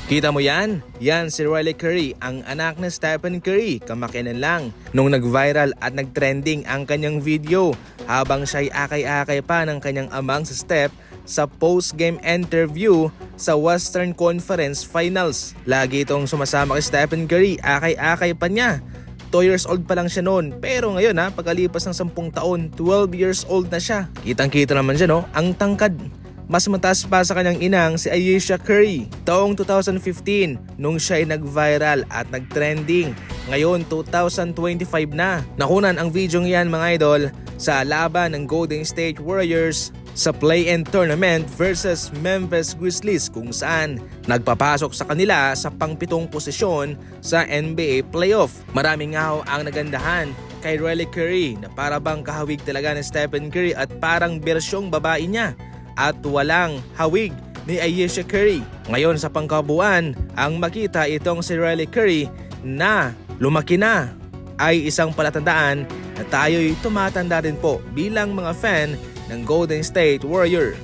Kita mo yan? Yan si Riley Curry, ang anak ni Stephen Curry, kamakailan lang nung nag-viral at nag-trending ang kanyang video habang siya'y akay-akay pa ng kanyang amang si Steph sa post-game interview sa Western Conference Finals. Lagi itong sumasama kay Stephen Curry, akay-akay pa niya. 2 years old pa lang siya noon, pero ngayon pagkalipas ng 10 taon, 12 years old na siya. Kitang-kita naman siya ang tangkad. Mas mataas pa sa kanyang inang si Ayesha Curry. Taong 2015 nung siya ay nag-viral at nag-trending. Ngayon 2025 na. Nakunan ang video yan mga idol sa laban ng Golden State Warriors sa play-in tournament versus Memphis Grizzlies kung saan nagpapasok sa kanila sa pang-7 posisyon sa NBA playoff. Maraming nga ang nagandahan kay Riley Curry na para bang kahawig talaga ni Stephen Curry at parang bersyong babae niya. At walang hawig ni Ayesha Curry. Ngayon sa pangkabuuan, ang makita itong si Riley Curry na lumaki na ay isang palatandaan na tayo'y tumatanda din po bilang mga fan ng Golden State Warrior.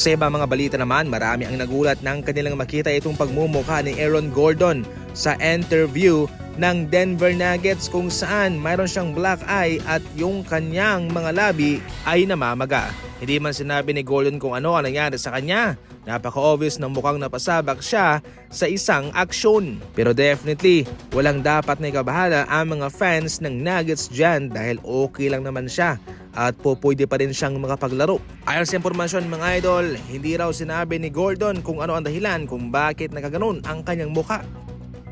Sa ibang mga balita naman, marami ang nagulat nang kanilang makita itong pagmumukha ni Aaron Gordon sa interview ng Denver Nuggets kung saan mayroon siyang black eye at yung kanyang mga labi ay namamaga. Hindi man sinabi ni Gordon kung ano ang nangyari sa kanya. Napaka-obvious na mukhang napasabak siya sa isang aksyon. Pero definitely, walang dapat na ikabahala ang mga fans ng Nuggets dyan dahil okay lang naman siya at pwede pa rin siyang makapaglaro. Ayon sa impormasyon mga idol, hindi raw sinabi ni Gordon kung ano ang dahilan kung bakit nakaganon ang kanyang mukha.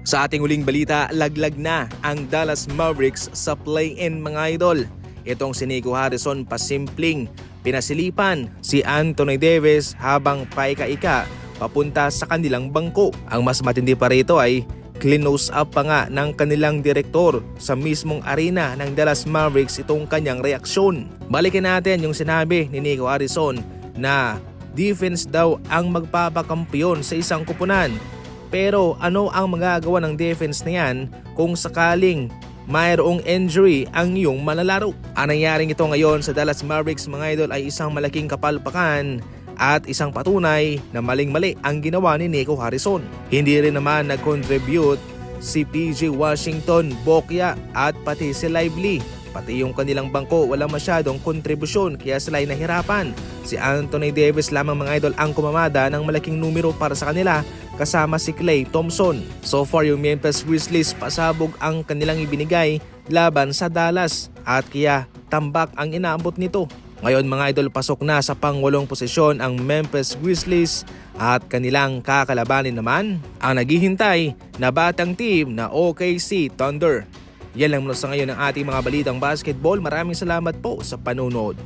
Sa ating huling balita, laglag na ang Dallas Mavericks sa play-in mga idol. Itong si Nico Harrison pasimpleng pinasilipan si Anthony Davis habang paika-ika papunta sa kanilang bangko. Ang mas matindi pa rito ay close up pa nga ng kanilang direktor sa mismong arena ng Dallas Mavericks itong kanyang reaksyon. Balikan natin yung sinabi ni Nico Harrison na defense daw ang magpapakampiyon sa isang kupunan. Pero ano ang magagawa ng defense na yan kung sakaling mayroong injury ang iyong manlalaro? Ang nangyaring ito ngayon sa Dallas Mavericks mga idol ay isang malaking kapalpakan at isang patunay na maling-mali ang ginawa ni Nico Harrison. Hindi rin naman nag-contribute si PJ Washington, Bokya at pati si Lively. Pati yung kanilang bangko walang masyadong kontribusyon kaya sila ay nahirapan. Si Anthony Davis lamang mga idol ang kumamada ng malaking numero para sa kanila kasama si Klay Thompson. So far yung Memphis Grizzlies pasabog ang kanilang ibinigay laban sa Dallas at kaya tambak ang inaabot nito. Ngayon mga idol, pasok na sa pang-8 posisyon ang Memphis Grizzlies at kanilang kakalabanin naman ang naghihintay na batang team na OKC Thunder. Yan lang muna sa ngayon ang ating mga balitang basketball. Maraming salamat po sa panonood.